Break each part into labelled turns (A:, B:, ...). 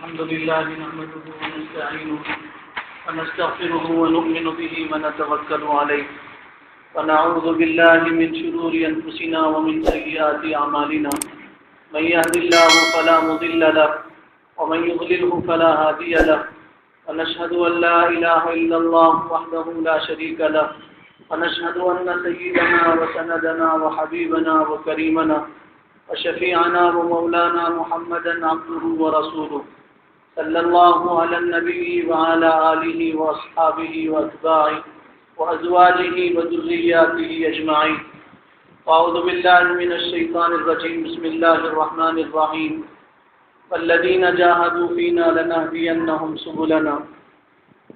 A: الحمد لله نحمده ونستعينه ونستغفره ونؤمن به ونتوكل عليه ونعوذ بالله من شرور أنفسنا ومن سيئات أعمالنا من يهد الله فلا مضل له ومن يضلله فلا هادي له ونشهد أن لا إله إلا الله وحده لا شريك له ونشهد أن سيدنا وسندنا وحبيبنا وكريمنا وشفيعنا ومولانا محمدا عبده ورسوله صلى الله على النبي وعلى آله وأصحابه وأتباعه وأزواجه وذرياته أجمعين. أعوذ بالله من الشيطان الرجيم. بسم الله الرحمن الرحيم. والذين جاهدوا فينا لنهدينهم سبلنا.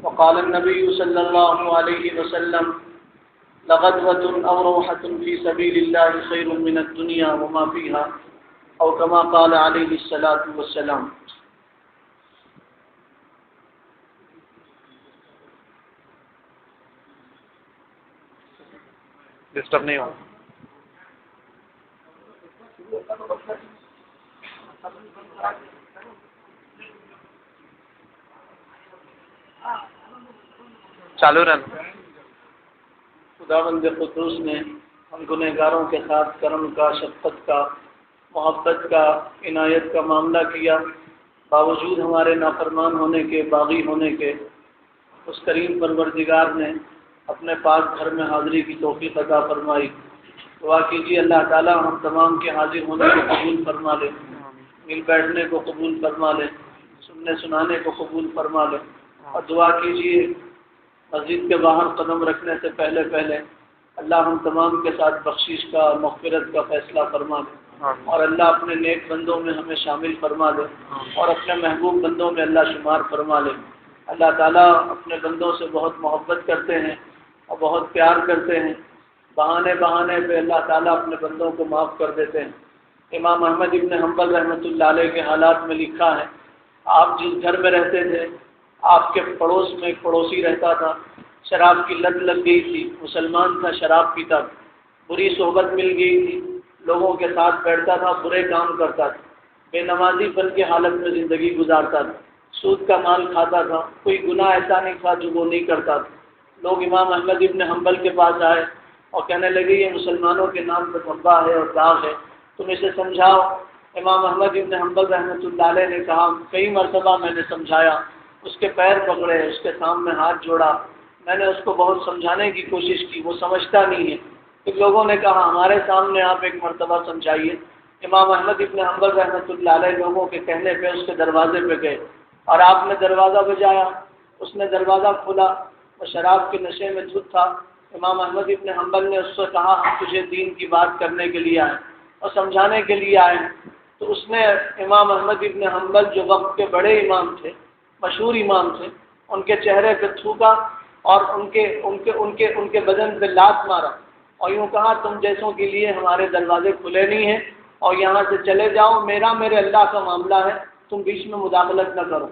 A: وقال النبي صلى الله عليه وسلم لغدوة أو روحة في سبيل الله خير من الدنيا وما فيها أو كما قال عليه الصلاة والسلام.
B: ڈسٹرب نہیں ہو. چالو رہنا.
A: خداوند قدوس نے ہم گنہگاروں کے ساتھ کرم کا، شفقت کا، محبت کا، عنایت کا معاملہ کیا. باوجود ہمارے نافرمان ہونے کے، باغی ہونے کے، اس کریم پروردگار نے اپنے پاک گھر میں حاضری کی توفیق عطا فرمائی. دعا کیجیے اللہ تعالیٰ ہم تمام کے حاضر ہونے کو قبول فرما لے، مل بیٹھنے کو قبول فرما لے، سننے سنانے کو قبول فرما لے. اور دعا کیجیے مسجد کے باہر قدم رکھنے سے پہلے اللہ ہم تمام کے ساتھ بخشش کا، مغفرت کا فیصلہ فرما دے، اور اللہ اپنے نیک بندوں میں ہمیں شامل فرما دے، اور اپنے محبوب بندوں میں اللہ شمار فرما لے. اللہ تعالیٰ اپنے بندوں سے بہت محبت کرتے ہیں اور بہت پیار کرتے ہیں. بہانے پہ اللہ تعالیٰ اپنے بندوں کو معاف کر دیتے ہیں. امام احمد ابن حنبل رحمۃ اللہ علیہ کے حالات میں لکھا ہے، آپ جس گھر میں رہتے تھے، آپ کے پڑوس میں ایک پڑوسی رہتا تھا، شراب کی لت لگ گئی تھی، مسلمان تھا، شراب پیتا تھا، بری صحبت مل گئی تھی، لوگوں کے ساتھ بیٹھتا تھا، برے کام کرتا تھا، بے نمازی پن کی حالت میں زندگی گزارتا تھا، سود کا مال کھاتا تھا، کوئی گناہ ایسا نہیں تھا جو وہ نہیں کرتا تھا. لوگ امام احمد ابن حنبل کے پاس آئے اور کہنے لگے یہ مسلمانوں کے نام پر دھبا ہے اور داغ ہے، تم اسے سمجھاؤ. امام احمد ابن حنبل رحمۃ اللہ علیہ نے کہا کئی مرتبہ میں نے سمجھایا، اس کے پیر پکڑے، اس کے سامنے ہاتھ جوڑا، میں نے اس کو بہت سمجھانے کی کوشش کی، وہ سمجھتا نہیں ہے. پھر لوگوں نے کہا ہمارے سامنے آپ ایک مرتبہ سمجھائیے. امام احمد ابن حنبل رحمۃ اللہ علیہ لوگوں کے کہنے پہ اس کے دروازے پہ گئے اور آپ نے دروازہ بجایا. اس نے دروازہ کھولا، وہ شراب کے نشے میں دھت تھا. امام احمد ابن حنبل نے اس سے کہا ہم تجھے دین کی بات کرنے کے لیے آئے اور سمجھانے کے لیے آئے ہیں. تو اس نے امام احمد ابن حنبل جو وقت کے بڑے امام تھے، مشہور امام تھے، ان کے چہرے پہ تھوکا اور ان کے بدن پہ لات مارا اور یوں کہا تم جیسوں کے لیے ہمارے دروازے کھلے نہیں ہیں اور یہاں سے چلے جاؤ، میرے اللہ کا معاملہ ہے، تم بیچ میں مداخلت نہ کرو.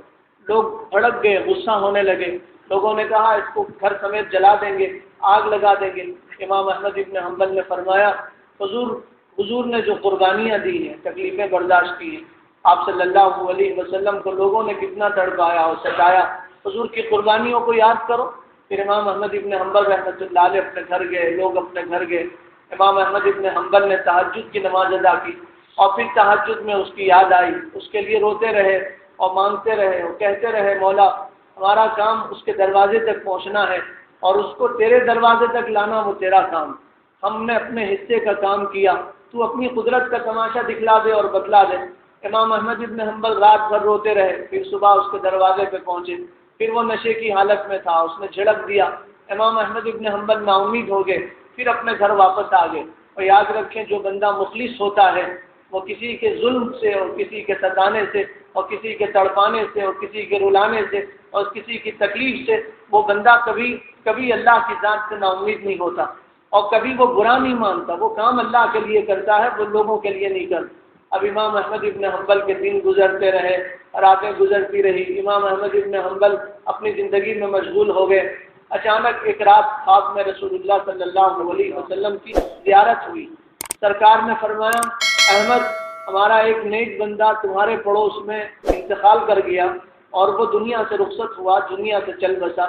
A: لوگ بھڑک گئے، غصہ ہونے لگے. لوگوں نے کہا اس کو گھر سمیت جلا دیں گے، آگ لگا دیں گے. امام احمد ابن حنبل نے فرمایا حضور نے جو قربانیاں دی ہیں، تکلیفیں برداشت کی ہیں، آپ صلی اللہ علیہ وسلم کو لوگوں نے کتنا تڑپایا اور ستایا، حضور کی قربانیوں کو یاد کرو. پھر امام احمد ابن حنبل رحمۃ اللہ علیہ اپنے گھر گئے، لوگ اپنے گھر گئے. امام احمد ابن حنبل نے تہجد کی نماز ادا کی اور پھر تہجد میں اس کی یاد آئی، اس کے لیے روتے رہے اور مانگتے رہے اور کہتے رہے مولا ہمارا کام اس کے دروازے تک پہنچنا ہے اور اس کو تیرے دروازے تک لانا وہ تیرا کام. ہم نے اپنے حصے کا کام کیا، تو اپنی قدرت کا تماشا دکھلا دے اور بتلا دے. امام احمد ابن حنبل رات بھر روتے رہے، پھر صبح اس کے دروازے پہ پہنچے. پھر وہ نشے کی حالت میں تھا، اس نے جھڑک دیا. امام احمد ابن حنبل نا امید ہو گئے، پھر اپنے گھر واپس آ گئے. اور یاد رکھیں جو بندہ مخلص ہوتا ہے وہ کسی کے ظلم سے اور کسی کے ستانے سے اور کسی کے تڑپانے سے اور کسی کے رلانے سے اور کسی کی تکلیف سے وہ بندہ کبھی اللہ کی ذات سے نا امید نہیں ہوتا اور کبھی وہ برا نہیں مانتا. وہ کام اللہ کے لیے کرتا ہے، وہ لوگوں کے لیے نہیں کرتا. اب امام احمد ابن حنبل کے دن گزرتے رہے، راتیں گزرتی رہی. امام احمد ابن حنبل اپنی زندگی میں مشغول ہو گئے. اچانک ایک رات خواب میں رسول اللہ صلی اللہ علیہ وسلم کی زیارت ہوئی. سرکار نے فرمایا احمد ہمارا ایک نیک بندہ تمہارے پڑوس میں انتقال کر گیا اور وہ دنیا سے رخصت ہوا، دنیا سے چل بسا،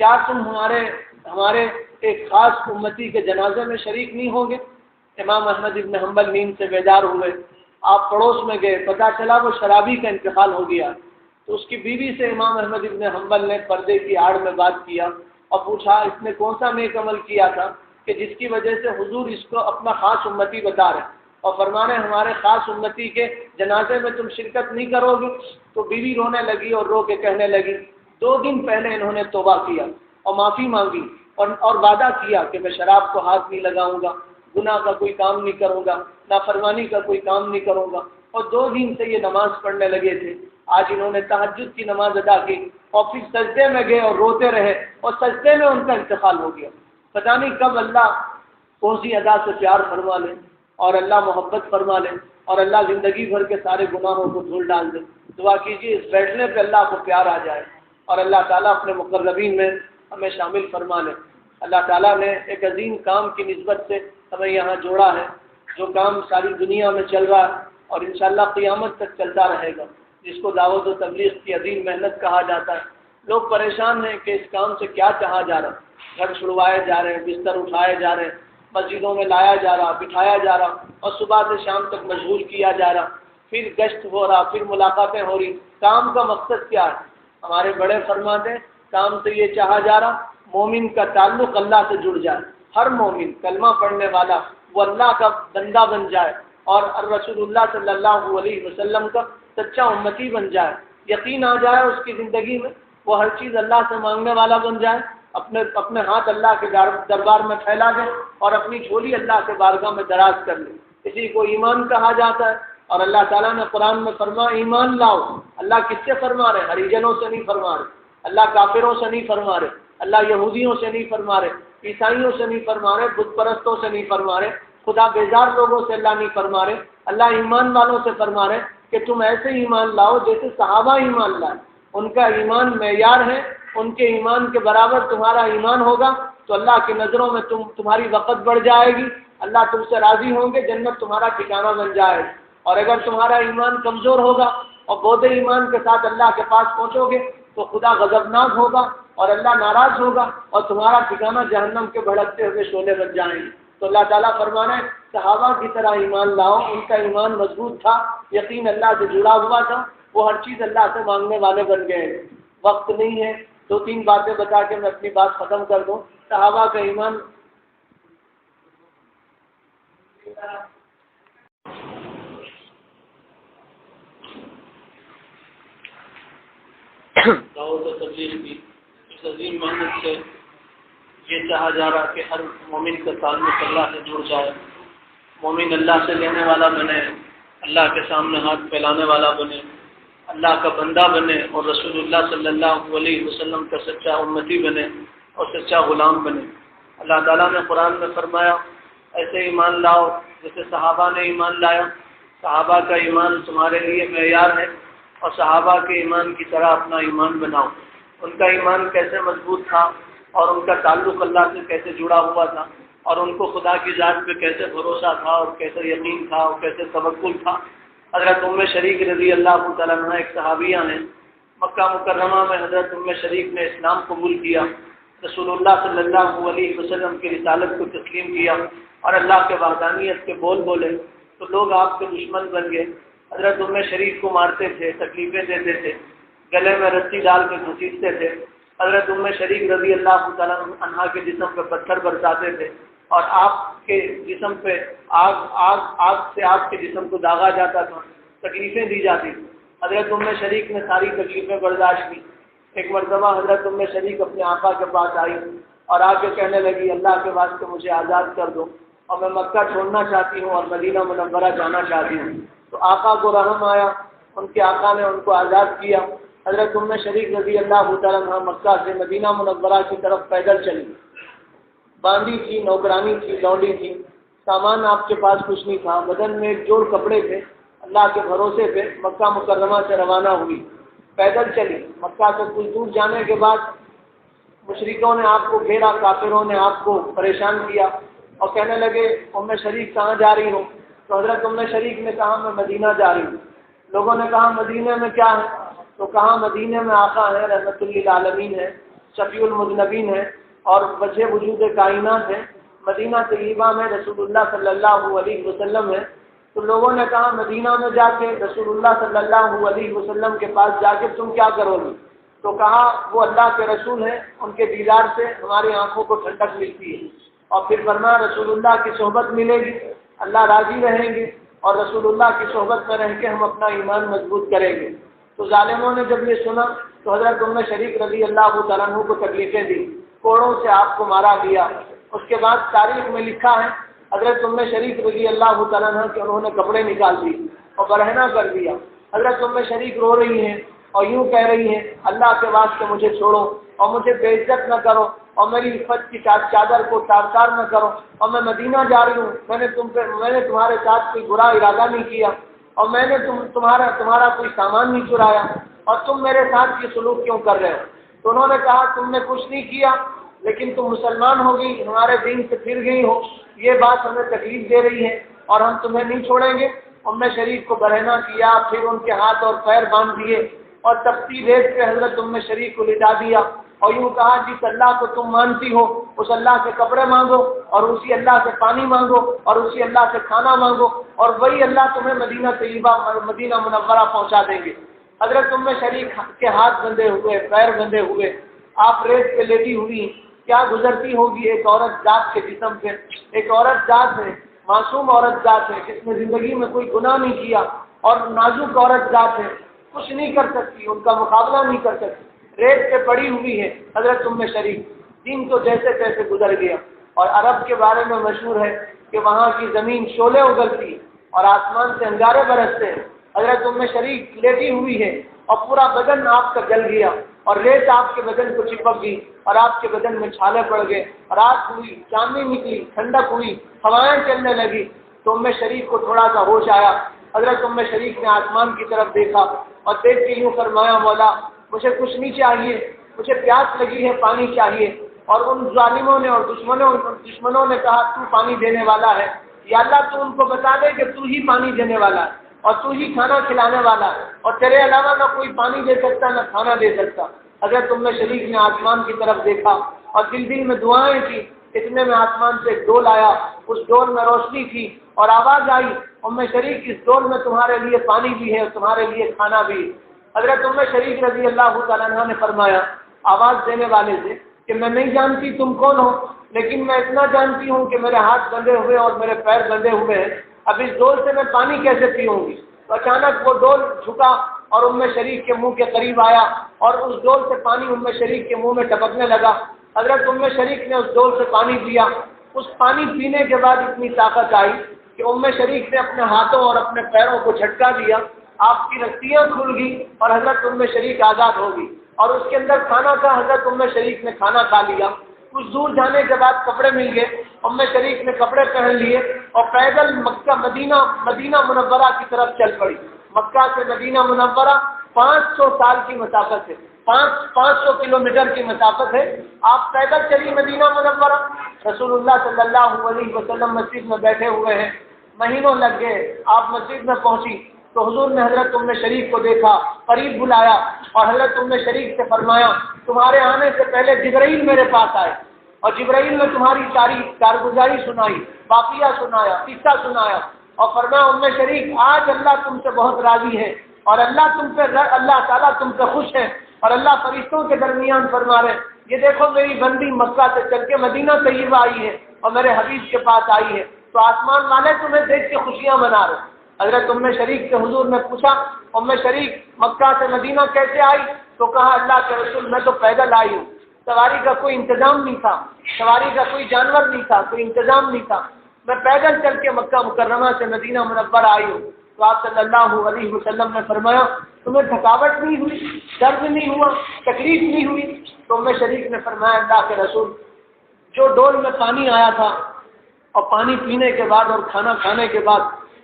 A: کیا تم ہمارے ایک خاص امتی کے جنازے میں شریک نہیں ہوگے؟ امام احمد ابن حنبل نیند سے بیدار ہوئے، آپ پڑوس میں گئے، پتہ چلا وہ شرابی کا انتقال ہو گیا۔ تو اس کی بیوی سے امام احمد ابن حنبل نے پردے کی آڑ میں بات کیا اور پوچھا اس نے کون سا نیک عمل کیا تھا کہ جس کی وجہ سے حضور اس کو اپنا خاص امتی بتا رہے اور فرما رہے ہمارے خاص امتی کے جنازے میں تم شرکت نہیں کرو گے؟ تو بیوی رونے لگی اور رو کے کہنے لگی 2 دن پہلے انہوں نے توبہ کیا اور معافی مانگی اور وعدہ کیا کہ میں شراب کو ہاتھ نہیں لگاؤں گا، گناہ کا کوئی کام نہیں کروں گا، نافرمانی کا کوئی کام نہیں کروں گا، اور 2 دن سے یہ نماز پڑھنے لگے تھے۔ آج انہوں نے تہجد کی نماز ادا کی اور پھر سجدے میں گئے اور روتے رہے اور سجدے میں ان کا انتقال ہو گیا۔ پتہ نہیں کب اللہ کون سی ادا سے پیار فرما لے اور اللہ محبت فرما لے اور اللہ زندگی بھر کے سارے گناہوں کو دھل ڈال دے۔ دعا کیجیے اس بیٹھنے پہ اللہ کو پیار آ جائے اور اللہ تعالیٰ اپنے مقربین میں ہمیں شامل فرما لے۔ اللہ تعالیٰ نے ایک عظیم کام کی نسبت سے ہمیں یہاں جوڑا ہے، جو کام ساری دنیا میں چل رہا ہے اور انشاءاللہ قیامت تک چلتا رہے گا، جس کو دعوت و تبلیغ کی عظیم محنت کہا جاتا ہے۔ لوگ پریشان ہیں کہ اس کام سے کیا چاہا جا رہا ہے، گھر چھڑوائے جا رہے ہیں، بستر اٹھائے جا رہے ہیں، مسجدوں میں لایا جا رہا، بٹھایا جا رہا اور صبح سے شام تک مشغول کیا جا رہا، پھر گشت ہو رہا، پھر ملاقاتیں ہو رہی۔ کام کا مقصد کیا ہے؟ ہمارے بڑے فرماتے ہیں کام سے یہ چاہا جا رہا مومن کا تعلق اللہ سے جڑ جائے، ہر مومن کلمہ پڑھنے والا وہ اللہ کا بندہ بن جائے اور رسول اللہ صلی اللہ علیہ وسلم کا سچا امتی بن جائے، یقین آ جائے اس کی زندگی میں، وہ ہر چیز اللہ سے مانگنے والا بن جائے، اپنے ہاتھ اللہ کے دربار میں پھیلا دے اور اپنی جھولی اللہ کے بارگاہ میں دراز کر لے، اسی کو ایمان کہا جاتا ہے۔ اور اللہ تعالیٰ نے قرآن میں فرما ایمان لاؤ، اللہ کس سے فرما رہے؟ ہریجنوں سے نہیں فرما رہے، اللہ کافروں سے نہیں فرما رہے، اللہ یہودیوں سے نہیں فرما رہے، عیسائیوں سے نہیں فرما رہے، بت پرستوں سے نہیں فرما رہے، خدا بیزار لوگوں سے اللہ نہیں فرما رہے، اللہ ایمان والوں سے فرما رہے کہ تم ایسے ایمان لاؤ جیسے صحابہ ایمان لائے۔ ان کا ایمان معیار ہے، ان کے ایمان کے برابر تمہارا ایمان ہوگا تو اللہ کی نظروں میں تمہاری وقت بڑھ جائے گی، اللہ تم سے راضی ہوں گے، جنت تمہارا ٹھکانہ بن جائے گا۔ اور اگر تمہارا ایمان کمزور ہوگا اور بود ایمان کے ساتھ اللہ کے پاس پہنچو گے تو خدا غضبناک ہوگا اور اللہ ناراض ہوگا اور تمہارا ٹھکانہ جہنم کے بھڑکتے ہوئے شعلے بن جائیں گے۔ تو اللہ تعالیٰ فرما رہے ہیں صحابہ کی طرح ایمان لاؤ، ان کا ایمان مضبوط تھا، یقین اللہ سے جڑا ہوا تھا، وہ ہر چیز اللہ سے مانگنے والے بن گئے۔ وقت نہیں ہے، 2-3 باتیں بتا کے میں اپنی بات ختم کر دوں۔ صحابہ کا ایمان دعوت و تبلیغ کی اس عظیم محنت سے یہ چاہا جا رہا کہ ہر مومن کا تعلق اللہ سے جڑ جائے، مومن اللہ سے لینے والا بنے، اللہ کے سامنے ہاتھ پھیلانے والا بنے، اللہ کا بندہ بنے اور رسول اللہ صلی اللہ علیہ وسلم کا سچا امتی بنے اور سچا غلام بنے۔ اللہ تعالیٰ نے قرآن میں فرمایا ایسے ایمان لاؤ جیسے صحابہ نے ایمان لایا۔ صحابہ کا ایمان تمہارے لیے معیار ہے اور صحابہ کے ایمان کی طرح اپنا ایمان بناؤ۔ ان کا ایمان کیسے مضبوط تھا اور ان کا تعلق اللہ سے کیسے جڑا ہوا تھا اور ان کو خدا کی ذات پہ کیسے بھروسہ تھا اور کیسے یقین تھا اور کیسے توکل تھا۔ حضرت ام شریک رضی اللہ تعالیٰ عنہ ایک صحابیہ نے مکہ مکرمہ میں حضرت ام شریک نے اسلام قبول کیا، رسول اللہ صلی اللہ علیہ وسلم کی رسالت کو تسلیم کیا اور اللہ کے وحدانیت کے بول بولے تو لوگ آپ کے دشمن بن گئے۔ حضرت ام شریف کو مارتے تھے، تکلیفیں دیتے تھے، گلے میں رسی ڈال کے گھسیٹتے تھے۔ حضرت ام شریف رضی اللہ تعالیٰ عنہ کے جسم پہ پتھر برساتے تھے اور آپ کے جسم پہ آگ سے آپ کے جسم کو داغا جاتا تھا، تکلیفیں دی جاتی تھیں۔ حضرت ام شریف نے ساری تکلیفیں برداشت کی۔ ایک مرتبہ حضرت ام شریف اپنے آقا کے پاس آئی اور آ کے کہنے لگی اللہ کے واسطے مجھے آزاد کر دو اور میں مکہ چھوڑنا چاہتی ہوں اور مدینہ منورہ جانا چاہتی ہوں۔ تو آقا کو رحم آیا، ان کے آقا نے ان کو آزاد کیا۔ حضرت ام شریف رضی اللہ تعالیٰ عنہ مکہ سے مدینہ منورہ کی طرف پیدل چلی، باندھی تھی، نوکرانی تھی، لونڈی تھی، سامان آپ کے پاس کچھ نہیں تھا، بدن میں ایک جوڑ کپڑے تھے، اللہ کے بھروسے پہ مکہ مکرمہ سے روانہ ہوئی، پیدل چلی۔ مکہ سے کچھ دور جانے کے بعد مشرکوں نے آپ کو گھیرا، کافروں نے آپ کو پریشان کیا اور کہنے لگے ام شریف کہاں جا رہی ہوں؟ تو حضرت ام شریک نے کہا میں مدینہ جا رہی ہوں۔ لوگوں نے کہا مدینہ میں کیا ہے؟ تو کہا مدینہ میں آقا ہے، رحمت للعالمین ہے، شفیع المذنبین ہے اور وجہ وجود کائنات ہے، مدینہ طیبہ میں رسول اللہ صلی اللہ علیہ وسلم ہے۔ تو لوگوں نے کہا مدینہ میں جا کے رسول اللہ صلی اللہ علیہ وسلم کے پاس جا کے تم کیا کرو گی؟ تو کہا وہ اللہ کے رسول ہیں، ان کے دیدار سے ہماری آنکھوں کو ٹھنڈک ملتی ہے۔ اور پھر فرمایا رسول اللہ کی صحبت ملے گی، اللہ راضی رہیں گے، اور رسول اللہ کی صحبت میں رہ کے ہم اپنا ایمان مضبوط کریں گے۔ تو ظالموں نے جب یہ سنا تو حضرت ام شریک رضی اللہ تعالیٰ عنہ کو تکلیفیں دی، کوڑوں سے آپ کو مارا گیا۔ اس کے بعد تاریخ میں لکھا ہے حضرت ام شریک رضی اللہ تعالیٰ عنہ کہ انہوں نے کپڑے نکال دیے اور برہنہ کر دیا۔ حضرت ام شریک رو رہی ہیں اور یوں کہہ رہی ہیں اللہ کے واسطے مجھے چھوڑو اور مجھے بے عزت نہ کرو اور میری عفت کی چادر کو تار نہ کرو، اور میں مدینہ جا رہی ہوں، میں نے تمہارے ساتھ کوئی برا ارادہ نہیں کیا اور میں نے تمہارا کوئی سامان نہیں چرایا، اور تم میرے ساتھ یہ سلوک کیوں کر رہے ہو؟ تو انہوں نے کہا تم نے کچھ نہیں کیا، لیکن تم مسلمان ہو گئی، ہمارے دین سے پھر گئی ہو، یہ بات ہمیں تکلیف دے رہی ہے اور ہم تمہیں نہیں چھوڑیں گے۔ ام شریک کو برہنہ کیا، پھر ان کے ہاتھ اور پیر باندھ دیے اور تپتی ریت پہ حضرت ام شریک کو لٹا دیا اور یوں کہا جس اللہ کو تم مانتی ہو اس اللہ سے کپڑے مانگو اور اسی اللہ سے پانی مانگو اور اسی اللہ سے کھانا مانگو اور وہی اللہ تمہیں مدینہ طیبہ مدینہ منورہ پہنچا دیں گے۔ حضرت ام شریک کے ہاتھ بندھے ہوئے، پیر بندھے ہوئے، آپ ریت پہ لیٹی ہوئی، کیا گزرتی ہوگی ایک عورت ذات کے جسم پہ؟ ایک عورت ذات ہے، معصوم عورت ذات ہے، جس نے زندگی میں کوئی گناہ نہیں کیا اور نازک عورت ذات ہے، کچھ نہیں کر سکتی، ان کا مقابلہ نہیں کر سکتی، ریت پہ پڑی ہوئی ہے حضرت ام شریف۔ دن تو جیسے تیسے گزر گیا، اور عرب کے بارے میں مشہور ہے کہ وہاں کی زمین شعلے اگلتی اور آسمان سے انگارے برستے ہیں۔ حضرت ام شریف لیٹی ہوئی ہے اور پورا بدن آپ کا جل گیا اور ریت آپ کے بدن کو چپک گئی اور آپ کے بدن میں چھالے پڑ گئے، رات ہوئی، چاندنی نکلی، ٹھنڈک ہوئی، ہوائیں چلنے لگی۔ تو ام شریف کو تھوڑا سا ہوش آیا۔ حضرت ام شریف نے آسمان کی طرف دیکھا اور دیکھ کے یوں فرمایا مولا مجھے کچھ نہیں چاہیے، مجھے پیاس لگی ہے، پانی چاہیے۔ اور ان ظالموں نے اور دشمنوں نے کہا تو پانی دینے والا ہے، یا اللہ تو ان کو بتا دے کہ تو ہی پانی دینے والا ہے اور تو ہی کھانا کھلانے والا ہے، اور تیرے علاوہ نہ کوئی پانی دے سکتا نہ کھانا دے سکتا۔ حضرت ام شریف نے آسمان کی طرف دیکھا اور دل میں دعائیں کی۔ اتنے میں آسمان سے ایک ڈول آیا، اس ڈول میں روشنی تھی اور آواز آئی ام شریف اس ڈول میں تمہارے لیے پانی بھی ہے اور تمہارے لیے کھانا بھی ہے۔ حضرت ام شریف رضی اللہ تعالیٰ عنہ نے فرمایا آواز دینے والے سے کہ میں نہیں جانتی تم کون ہو، لیکن میں اتنا جانتی ہوں کہ میرے ہاتھ بندھے ہوئے اور میرے پیر بندھے ہوئے ہیں، اب اس ڈول سے میں پانی کیسے پیوں گی؟ تو اچانک وہ ڈول جھکا اور ام شریف کے منہ کے قریب آیا اور اس ڈول سے پانی ام شریف کے منہ میں ٹپکنے لگا۔ حضرت ام شریف نے اس ڈول سے پانی پیا۔ اس پانی پینے کے بعد اتنی طاقت آئی کہ ام شریف نے اپنے ہاتھوں اور اپنے پیروں کو جھٹکا دیا، آپ کی رسیاں کھل گئی اور حضرت ام شریف آزاد ہو گئی، اور اس کے اندر کھانا تھا، حضرت ام شریف نے کھانا کھا لیا۔ کچھ دور جانے کے بعد کپڑے مل گئے، ام شریف نے کپڑے پہن لیے اور پیدل مدینہ منورہ کی طرف چل پڑی۔ مکہ سے مدینہ منورہ 500 سال کی مسافت ہے، 500 کلومیٹر کی مسافت ہے۔ آپ پیدل چلی مدینہ منورہ، رسول اللہ صلی اللہ علیہ وسلم مسجد میں بیٹھے ہوئے ہیں، مہینوں لگ گئے۔ آپ مسجد میں پہنچی تو حضور نے حضرت ام شریف کو دیکھا، قریب بلایا اور حضرت ام شریف سے فرمایا تمہارے آنے سے پہلے جبرائیل میرے پاس آئے اور جبرائیل نے تمہاری کارگزاری سنائی، واقعہ سنایا، قصہ سنایا، اور فرمایا ام شریف آج اللہ تم سے بہت راضی ہے اور اللہ تعالیٰ تم سے خوش ہے، اور اللہ فرشتوں کے درمیان فرما رہے یہ دیکھو میری بندی مکہ سے چل کے مدینہ طیبہ آئی ہے اور میرے حبیب کے پاس آئی ہے، تو آسمان والے تمہیں دیکھ کے خوشیاں منا رہے۔ حضرت ام شریف سے حضور نے پوچھا ام شریف مکہ سے مدینہ کیسے آئی؟ تو کہا اللہ کے رسول میں تو پیدل آئی ہوں، سواری کا کوئی انتظام نہیں تھا، سواری کا کوئی جانور نہیں تھا، کوئی انتظام نہیں تھا، میں پیدل چل کے مکہ مکرمہ سے مدینہ منورہ آئی ہوں۔ تو آپ صلی اللہ علیہ وسلم نے فرمایا تمہیں تھکاوٹ نہیں ہوئی، درد نہیں ہوا، تکلیف نہیں ہوئی؟ تو ام شریف نے فرمایا اللہ کے رسول جو ڈول میں پانی آیا تھا اور پانی پینے کے بعد اور کھانا کھانے کے بعد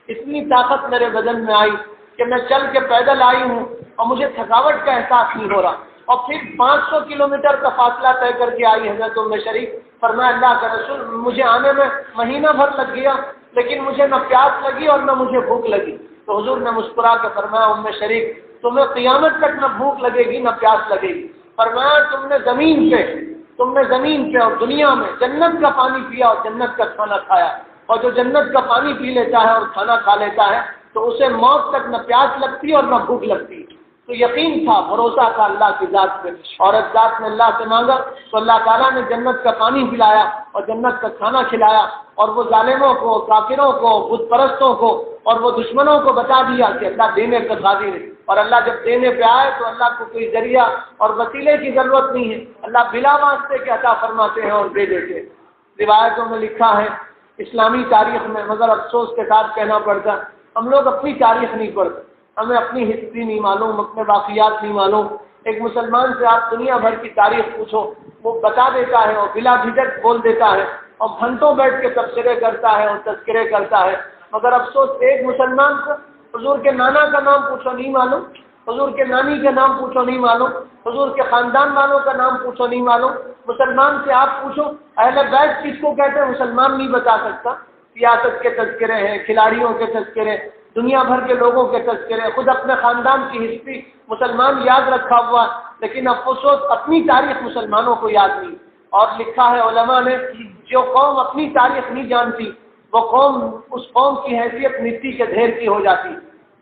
A: اتنی طاقت میرے بدن میں آئی کہ میں چل کے پیدل آئی ہوں اور مجھے تھکاوٹ کا احساس نہیں ہو رہا، اور پھر 500 کلومیٹر کا فاصلہ طے کر کے آئی حضرت ام شریف۔ فرمایا اللہ کا رسول مجھے آنے میں مہینہ بھر لگ گیا، لیکن مجھے نہ پیاس لگی اور نہ مجھے بھوک لگی۔ تو حضور نے مسکرا کے فرمایا ام شریک تمہیں قیامت تک نہ بھوک لگے گی نہ پیاس لگے گی۔ فرمایا تم نے زمین پہ اور دنیا میں جنت کا پانی پیا اور جنت کا کھانا کھایا، اور جو جنت کا پانی پی لیتا ہے اور کھانا کھا لیتا ہے تو اسے موت تک نہ پیاس لگتی اور نہ بھوک لگتی۔ تو یقین تھا، بھروسہ تھا اللہ کی ذات پہ، اور اس ذات نے اللہ سے مانگا تو اللہ تعالیٰ نے جنت کا پانی پلایا اور جنت کا کھانا کھلایا، اور وہ ظالموں کو، کافروں کو، بت پرستوں کو اور وہ دشمنوں کو بتا دیا کہ اللہ دینے کا قادر ہے، اور اللہ جب دینے پہ آئے تو اللہ کو کوئی ذریعہ اور وسیلے کی ضرورت نہیں ہے، اللہ بلا واسطے کے عطا فرماتے ہیں اور دے دیتے ہیں۔ روایتوں میں لکھا ہے اسلامی تاریخ میں، مگر افسوس کے ساتھ کہنا پڑتا ہم لوگ اپنی تاریخ نہیں پڑھتے، ہمیں اپنی ہسٹری نہیں معلوم، اپنے واقعات نہیں معلوم۔ ایک مسلمان سے آپ دنیا بھر کی تاریخ پوچھو، وہ بتا دیتا ہے اور بلا جھجک بول دیتا ہے اور گھنٹوں بیٹھ کے تبصرے کرتا ہے اور تذکرے کرتا ہے، مگر افسوس ایک مسلمان کو حضور کے نانا کا نام پوچھو نہیں معلوم، حضور کے نانی کا نام پوچھو نہیں معلوم، حضور کے خاندان والوں کا نام پوچھو نہیں معلوم۔ مسلمان سے آپ پوچھو اہل بیت کس کو کہتے ہیں، مسلمان نہیں بتا سکتا۔ سیاست کے تذکرے ہیں، کھلاڑیوں کے تذکرے، دنیا بھر کے لوگوں کے تذکرے، خود اپنے خاندان کی ہسٹری مسلمان یاد رکھا ہوا، لیکن افسوس اپنی تاریخ مسلمانوں کو یاد نہیں۔ اور لکھا ہے علماء نے، جو قوم اپنی تاریخ نہیں جانتی وہ قوم، اس قوم کی حیثیت مٹی کے ڈھیر کی ہو جاتی،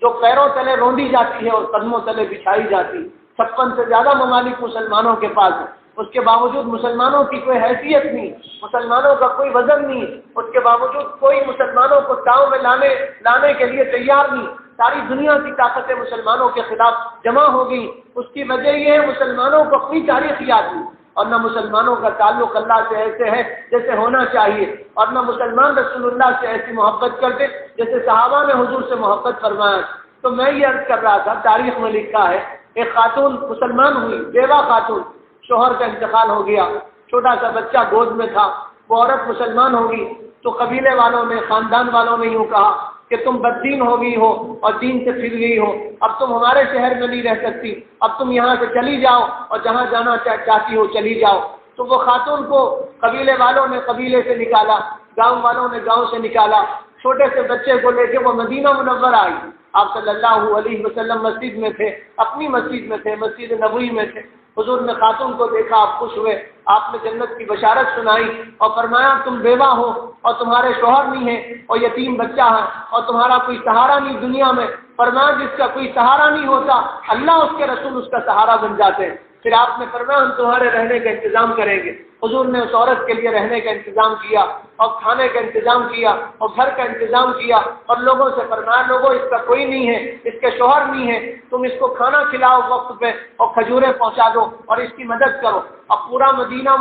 A: جو پیروں تلے رونڈی جاتی ہے اور قدموں تلے بچھائی جاتی۔ 56 سے زیادہ ممالک مسلمانوں کے پاس ہیں، اس کے باوجود مسلمانوں کی کوئی حیثیت نہیں، مسلمانوں کا کوئی وزن نہیں، اس کے باوجود کوئی مسلمانوں کو تاؤ میں لانے کے لیے تیار نہیں۔ ساری دنیا کی طاقتیں مسلمانوں کے خلاف جمع ہو گئی۔ اس کی وجہ یہ ہے مسلمانوں کو اپنی تاریخ یاد نہیں، اور نہ مسلمانوں کا تعلق اللہ سے ایسے ہے جیسے ہونا چاہیے، اور نہ مسلمان رسول اللہ سے ایسی محبت کرتے جیسے صحابہ نے حضور سے محبت فرمایا۔ تو میں یہ عرض کر رہا تھا، تاریخ میں لکھا ہے ایک خاتون مسلمان ہوئی، بیوہ خاتون، شوہر کا انتقال ہو گیا، چھوٹا سا بچہ گود میں تھا، وہ عورت مسلمان ہوگی تو قبیلے والوں نے، خاندان والوں نے یوں کہا کہ تم بددین ہو گئی ہو اور دین سے پھر گئی ہو، اب تم ہمارے شہر میں نہیں رہ سکتی، اب تم یہاں سے چلی جاؤ اور جہاں جانا چاہتی ہو چلی جاؤ۔ تو وہ خاتون کو قبیلے والوں نے قبیلے سے نکالا، گاؤں والوں نے گاؤں سے نکالا، چھوٹے سے بچے کو لے کے وہ مدینہ منورہ آئی۔ آپ صلی اللہ علیہ وسلم مسجد میں تھے، اپنی مسجد میں تھے، مسجد نبوی میں تھے، حضور نے خاتون کو دیکھا، آپ خوش ہوئے، آپ نے جنت کی بشارت سنائی اور فرمایا تم بیوہ ہو اور تمہارے شوہر نہیں ہے اور یتیم بچہ ہے اور تمہارا کوئی سہارا نہیں دنیا میں۔ فرمایا جس کا کوئی سہارا نہیں ہوتا اللہ اس کے رسول اس کا سہارا بن جاتے ہیں۔ پھر آپ نے فرمایا ہم تمہارے رہنے کا انتظام کریں گے۔ حضور نے اس عورت کے لیے رہنے کا انتظام کیا اور کھانے کا انتظام کیا اور گھر کا انتظام کیا، اور لوگوں سے فرمایا لوگوں اس کا کوئی نہیں ہے، اس کے شوہر نہیں ہے، تم اس کو کھانا کھلاؤ وقت پہ اور کھجوریں پہنچا دو اور اس کی مدد کرو۔ اب پورا مدینہ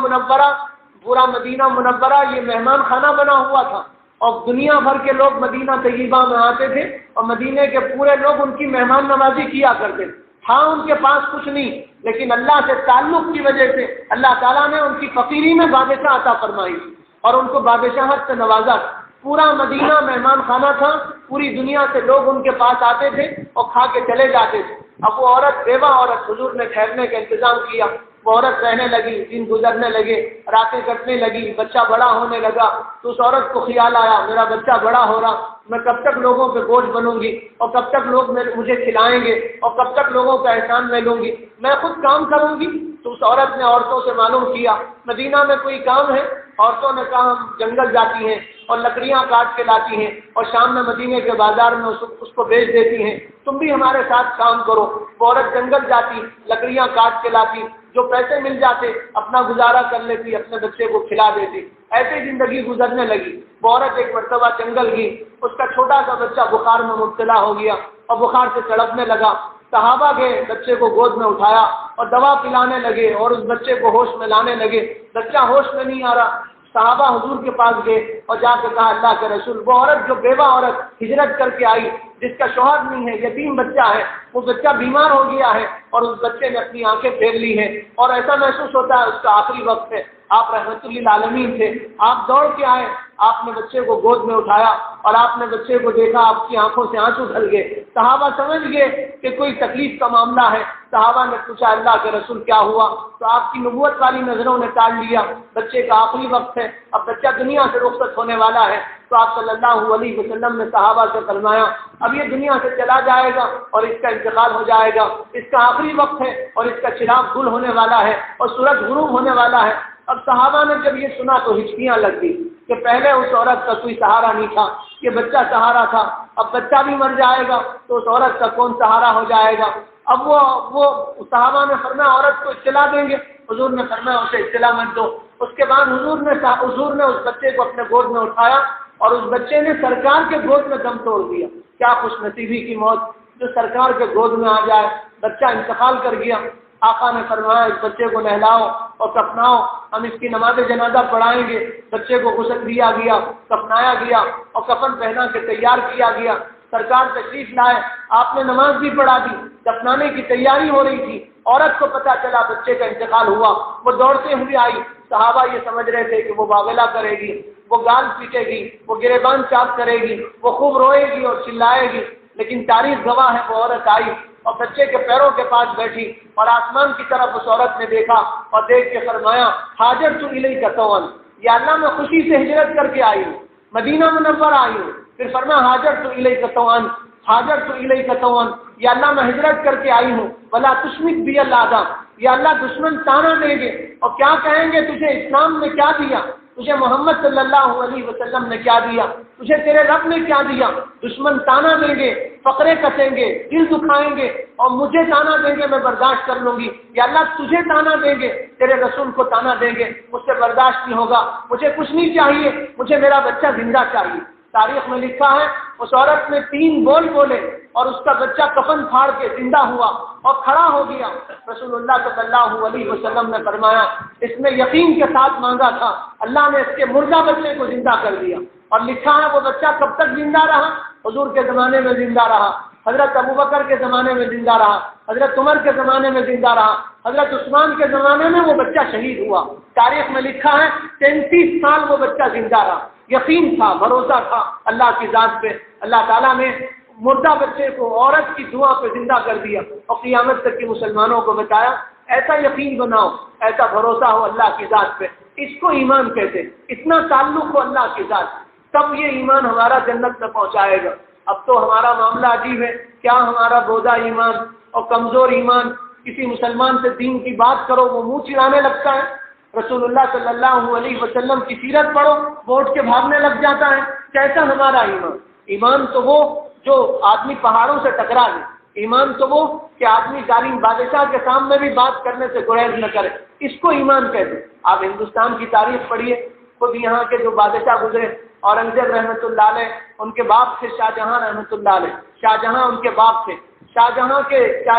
A: منورہ یہ مہمان خانہ بنا ہوا تھا، اور دنیا بھر کے لوگ مدینہ طیبہ میں آتے تھے اور مدینے کے پورے لوگ ان کی مہمان نوازی کیا کرتے تھے۔ ہاں ان کے پاس کچھ نہیں، لیکن اللہ سے تعلق کی وجہ سے اللہ تعالیٰ نے ان کی فقیری میں بادشاہ عطا فرمائی اور ان کو بادشاہت سے نوازا۔ پورا مدینہ مہمان خانہ تھا، پوری دنیا سے لوگ ان کے پاس آتے تھے اور کھا کے چلے جاتے تھے۔ اب وہ عورت، بیوہ عورت، حضور نے ٹھہرنے کا انتظام کیا، وہ عورت رہنے لگی، دن گزرنے لگے، راتیں کٹنے لگی، بچہ بڑا ہونے لگا، تو اس عورت کو خیال آیا میرا بچہ بڑا ہو رہا، میں کب تک لوگوں پہ بوجھ بنوں گی اور کب تک لوگ مجھے کھلائیں گے اور کب تک لوگوں کا احسان میں لوں گی، میں خود کام کروں گی۔ تو اس عورت نے عورتوں سے معلوم کیا مدینہ میں کوئی کام ہے؟ عورتوں نے کہا ہم جنگل جاتی ہیں اور لکڑیاں کاٹ کے لاتی ہیں اور شام میں مدینے کے بازار میں اس کو بیچ دیتی ہیں، تم بھی ہمارے ساتھ کام کرو۔ وہ عورت جنگل جاتی، لکڑیاں کاٹ کے لاتی، جو پیسے مل جاتے اپنا گزارا کر لیتی، اپنے بچے کو کھلا دیتی، ایسے زندگی گزرنے لگی۔ وہ عورت ایک مرتبہ جنگل گئی، اس کا چھوٹا سا بچہ بخار میں مبتلا ہو گیا اور بخار سے تڑپنے لگا۔ صحابہ گئے، بچے کو گود میں اٹھایا اور دوا پلانے لگے اور اس بچے کو ہوش میں لانے لگے۔ بچہ ہوش میں نہیں آ رہا، صحابہ حضور کے پاس گئے اور جا کے کہا اللہ کے رسول، وہ عورت جو بیوہ عورت ہجرت کر کے آئی، جس کا شوہر نہیں ہے، یتیم بچہ ہے، وہ بچہ بیمار ہو گیا ہے اور اس بچے نے اپنی آنکھیں پھیر لی ہیں اور ایسا محسوس ہوتا ہے اس کا آخری وقت ہے، آپ رحمت للعالمین تھے، آپ دوڑ کے آئے
C: آپ نے بچے کو گود میں اٹھایا اور آپ نے بچے کو دیکھا، آپ کی آنکھوں سے آنسو ڈھل گئے۔ صحابہ سمجھ گئے کہ کوئی تکلیف کا معاملہ ہے۔ صحابہ نے پوچھا اللہ کے رسول کیا ہوا؟ تو آپ کی نبوت والی نظروں نے ٹال لیا، بچے کا آخری وقت ہے، اب بچہ دنیا سے رخصت ہونے والا ہے۔ تو آپ صلی اللہ علیہ وسلم نے صحابہ سے فرمایا اب یہ دنیا سے چلا جائے گا اور اس کا انتقال ہو جائے گا، اس کا آخری وقت ہے اور اس کا چراغ گل ہونے والا ہے اور سورج غروب ہونے والا ہے۔ اب صحابہ نے جب یہ سنا تو ہچکیاں لگ گئی کہ پہلے اس عورت کا کوئی سہارا نہیں تھا، یہ بچہ سہارا تھا، اب بچہ بھی مر جائے گا تو اس عورت کا کون سہارا ہو جائے گا؟ اب وہ صحابہ نے فرمایا عورت کو اطلاع دیں گے، حضور نے فرمایا اسے اطلاع مت دو۔ اس کے بعد حضور نے اس بچے کو اپنے گود میں اٹھایا اور اس بچے نے سرکار کے گود میں دم توڑ دیا۔ کیا خوش نصیبی کی موت جو سرکار کے گود میں آ جائے۔ بچہ انتقال کر گیا، آقا نے فرمایا اس بچے کو نہلاؤ اور کفناؤ، ہم اس کی نماز جنازہ پڑھائیں گے۔ بچے کو غسل دیا گیا، کفنایا گیا اور کفن پہنا کے تیار کیا گیا۔ سرکار تشریف لائے، آپ نے نماز بھی پڑھا دی، دفنانے کی تیاری ہو رہی تھی۔ عورت کو پتا چلا بچے کا انتقال ہوا، وہ دوڑتے ہوئے آئی۔ صحابہ یہ سمجھ رہے تھے کہ وہ باویلا کرے گی، وہ گال پیٹے گی، وہ گریبان چاپ کرے گی، وہ خوب روئے گی اور چلائے گی، لیکن تاریخ گواہ ہے وہ عورت آئی اور بچے کے پیروں کے پاس بیٹھی اور آسمان کی طرف اس عورت نے دیکھا اور دیکھ کے فرمایا ہاجر تو الیک طوعا، یا اللہ میں خوشی سے ہجرت کر کے آئی ہوں، مدینہ منورہ آئی ہوں۔ پھر فرمایا ہاجر تو الیک طوعا، ہاجر تو الیک طوعا، یا اللہ میں ہجرت کر کے آئی ہوں، ولا تشمت بی الاعداء، یا اللہ دشمن تانا دیں گے اور کیا کہیں گے تجھے اسلام نے کیا دیا، تجھے محمد صلی اللہ علیہ وسلم نے کیا دیا، تجھے تیرے رب نے کیا دیا۔ دشمن تانا دیں گے، فقرے کسیں گے، دل دکھائیں گے اور مجھے تانا دیں گے، میں برداشت کر لوں گی۔ یا اللہ تجھے تانا دیں گے، تیرے رسول کو تانا دیں گے، مجھ سے برداشت نہیں ہوگا، مجھے کچھ نہیں چاہیے، مجھے میرا بچہ زندہ چاہیے۔ تاریخ میں لکھا ہے اس عورت نے 3 بول بولے اور اس کا بچہ کفن پھاڑ کے زندہ ہوا اور کھڑا ہو گیا۔ رسول اللہ صلی اللہ علیہ وسلم نے فرمایا اس نے یقین کے ساتھ مانگا تھا، اللہ نے اس کے مردہ بچے کو زندہ کر دیا۔ اور لکھا ہے وہ بچہ کب تک زندہ رہا؟ حضور کے زمانے میں زندہ رہا، حضرت ابوبکر کے زمانے میں زندہ رہا، حضرت عمر کے زمانے میں زندہ رہا، حضرت عثمان کے زمانے میں وہ بچہ شہید ہوا۔ تاریخ میں لکھا ہے 33 سال وہ بچہ زندہ رہا۔ یقین تھا، بھروسہ تھا اللہ کی ذات پہ۔ اللہ تعالیٰ نے مردہ بچے کو عورت کی دعا پہ زندہ کر دیا اور قیامت تک کے مسلمانوں کو بتایا ایسا یقین بناؤ، ایسا بھروسہ ہو اللہ کی ذات پہ، اس کو ایمان کہتے، اتنا تعلق ہو اللہ کی ذات، تب یہ ایمان ہمارا جنت میں پہنچائے گا۔ اب تو ہمارا معاملہ عجیب ہے، کیا ہمارا بودا ایمان اور کمزور ایمان، کسی مسلمان سے دین کی بات کرو وہ منہ چڑھانے لگتا ہے، رسول اللہ صلی اللہ علیہ وسلم کی سیرت پڑھو وہ اٹھ کے بھاگنے لگ جاتا ہے۔ کیسا ہمارا ایمان؟ ایمان تو وہ جو آدمی پہاڑوں سے ٹکرا لے، ایمان تو وہ کہ آدمی ظالم بادشاہ کے سامنے بھی بات کرنے سے گریز نہ کرے، اس کو ایمان کہتے۔ آپ ہندوستان کی تاریخ پڑھیے، خود یہاں کے جو بادشاہ گزرے، اورنگزیب رحمۃ اللہ علیہ، ان کے باپ تھے شاہ جہاں رحمۃ اللہ علیہ، شاہ جہاں ان کے باپ تھے۔ شاہ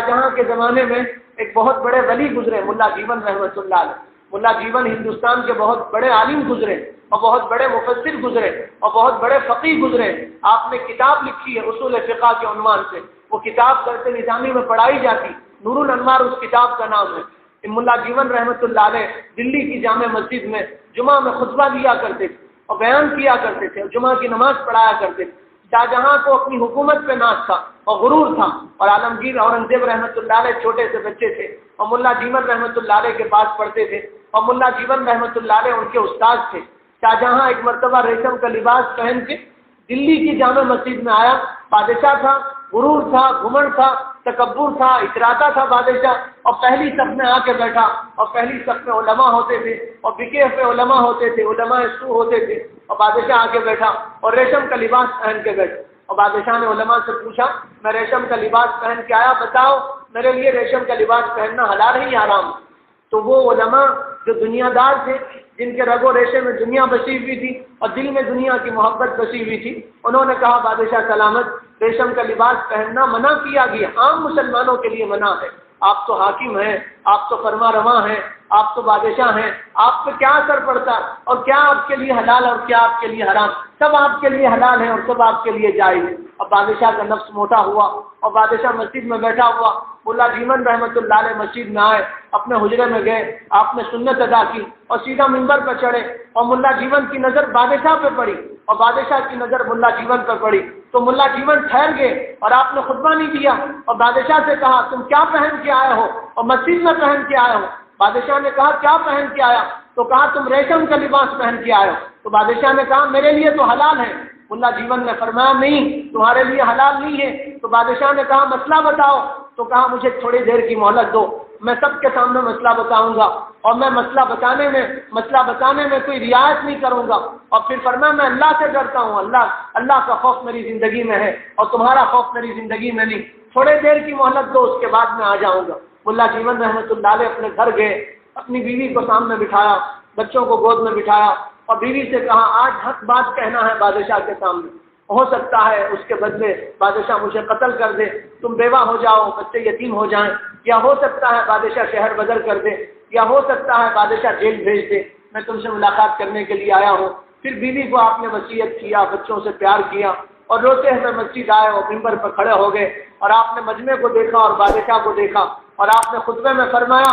C: جہاں کے زمانے میں ایک بہت بڑے ولی گزرے، ملا جیون رحمۃ اللہ علیہ۔ ملا جیون ہندوستان کے بہت بڑے عالم گزرے اور بہت بڑے مفسر گزرے اور بہت بڑے فقیہ گزرے۔ آپ نے کتاب لکھی ہے اصول فقہ کے عنوان سے، وہ کتاب درس نظامی میں پڑھائی جاتی، نور الانوار اس کتاب کا نام ہے۔ ملا جیون رحمۃ اللہ علیہ دلی کی جامع مسجد میں جمعہ میں خطبہ دیا کرتے تھے اور بیان کیا کرتے تھے اور جمعہ کی نماز پڑھایا کرتے تھے۔ شاہ جہاں کو اپنی حکومت پہ ناز تھا اور غرور تھا، اور عالمگیر اورنگزیب رحمۃ اللہ علیہ چھوٹے سے بچے تھے اور ملا جیون رحمۃ اللہ علیہ کے پاس پڑھتے تھے اور ملا جیون رحمۃ اللہ علیہ ان کے استاد تھے۔ شاہ جہاں ایک مرتبہ ریشم کا لباس پہن کے دلی کی جامع مسجد میں آیا، بادشاہ تھا، غرور تھا، گھمنڈ تھا، تکبر تھا، اتراتا تھا بادشاہ، اور پہلی صف میں آ کے بیٹھا اور پہلی صف میں علماء ہوتے تھے اور بکے ہوئے علماء ہوتے تھے، علماء سو ہوتے تھے، اور بادشاہ آ کے بیٹھا اور ریشم کا لباس پہن کے بیٹھا اور بادشاہ نے علماء سے پوچھا میں ریشم کا لباس پہن کے آیا، بتاؤ میرے لیے ریشم کا لباس پہننا حلال ہے یا حرام؟ تو وہ علماء جو دنیا دار تھے، جن کے رگ و ریشے میں دنیا بسی ہوئی تھی اور دل میں دنیا کی محبت بسی ہوئی تھی، انہوں نے کہا بادشاہ سلامت، ریشم کا لباس پہننا منع کیا گیا، عام مسلمانوں کے لیے منع ہے، آپ تو حاکم ہیں، آپ تو فرما رواں ہیں، آپ تو بادشاہ ہیں، آپ پہ کیا اثر پڑتا ہے اور کیا آپ کے لیے حلال اور کیا آپ کے لیے حرام، سب آپ کے لیے حلال ہے اور سب آپ کے لیے جائز۔ اب بادشاہ کا نفس موٹا ہوا اور بادشاہ مسجد میں بیٹھا ہوا، ملا جیون رحمۃ اللہ علیہ مسجد میں آئے، اپنے حجرے میں گئے، آپ نے سنت ادا کی اور سیدھا منبر پہ چڑھے، اور ملا جیون کی نظر بادشاہ پہ پڑی اور بادشاہ کی نظر ملا جیون پہ پڑی، تو ملا جیون ٹھہر گئے اور آپ نے خطبہ نہیں دیا اور بادشاہ سے کہا تم کیا پہن کے آئے ہو، اور مسجد میں پہن کے آئے ہو۔ بادشاہ نے کہا کیا پہن کے آیا، تو کہا تم ریشم کا لباس پہن کے آئے ہو، تو بادشاہ نے کہا میرے لیے تو حلال ہے۔ ملا جیون نے فرمایا نہیں تمہارے لیے حلال نہیں ہے۔ تو بادشاہ نے کہا مسئلہ بتاؤ، تو کہا مجھے تھوڑی دیر کی مہلت دو، میں سب کے سامنے مسئلہ بتاؤں گا اور میں مسئلہ بتانے میں کوئی رعایت نہیں کروں گا۔ اور پھر فرمایا میں اللہ سے ڈرتا ہوں، اللہ کا خوف میری زندگی میں ہے اور تمہارا خوف میری زندگی میں نہیں، تھوڑے دیر کی مہلت دو، اس کے بعد میں آ جاؤں گا۔ ملا جیون رحمۃ اللہ علیہ اپنے گھر گئے، اپنی بیوی کو سامنے بٹھایا، بچوں کو گود میں بٹھایا اور بیوی سے کہا آج حق بات کہنا ہے بادشاہ کے سامنے، ہو سکتا ہے اس کے بدلے بادشاہ مجھے قتل کر دے، تم بیوہ ہو جاؤ، بچے یتیم ہو جائیں، یا ہو سکتا ہے بادشاہ شہر بدر کر دے، یا ہو سکتا ہے بادشاہ جیل بھیج دے، میں تم سے ملاقات کرنے کے لیے آیا ہوں۔ پھر بیوی کو آپ نے وصیت کیا، بچوں سے پیار کیا اور روتے ہوئے مسجد آئے اور منبر پر کھڑے ہو گئے اور آپ نے مجمع کو دیکھا اور بادشاہ کو دیکھا اور آپ نے خطبے میں فرمایا